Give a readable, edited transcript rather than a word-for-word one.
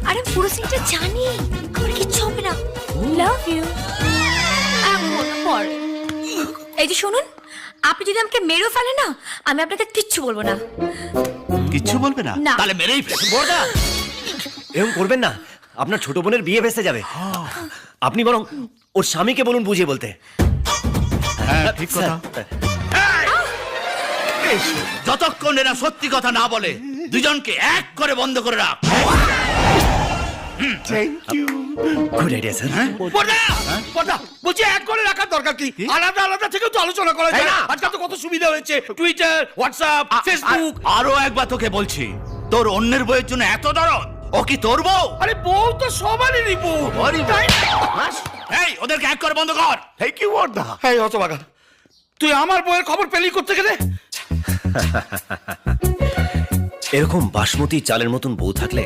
আরে পুরো সিনটা জানি, আমার কিচ্ছু হবে না। Love you. পরে এই যে শুনুন, আপনি যদি আমাকে মেরেও ফেলেন না, আমি আপনাকে কিচ্ছু বলবো না। কিচ্ছু বলবে না? না। তাহলে মেরেই ফেল। বড়দা এরকম করবেন না, আপনার ছোট বোনের বিয়ে ভেস্তে যাবে। আপনি বরং ওর স্বামীকে বলুন বুঝিয়ে বলতে। হ্যাঁ, ঠিক কথা। স্যার, যতক্ষণ এরা সত্যি কথা না বলে দুজনকে এক করে বন্ধ করে রাখ। Good idea sir. বলছি এক করে রাখার দরকার কি? আলাদা আলাদা থেকেও তো আলোচনা করা যায় না। আজকাল তো কত সুবিধা হয়েছে, টুইটার, হোয়াটসঅ্যাপ, ফেসবুক। আরো একবার তোকে বলছি, তোর অন্যের বইয়ের জন্য এত দরদ? ও কি তোর বউ? আরে বউ তো সবারই বউ। এই ওদেরকে এক করে বন্ধ কর। থ্যাংক ইউ বড়দা। এই হতভাগা, তুই আমার বউয়ের খবর পেলি করতে গেলে? এরকম বাসমতি চালের মতন বউ থাকলে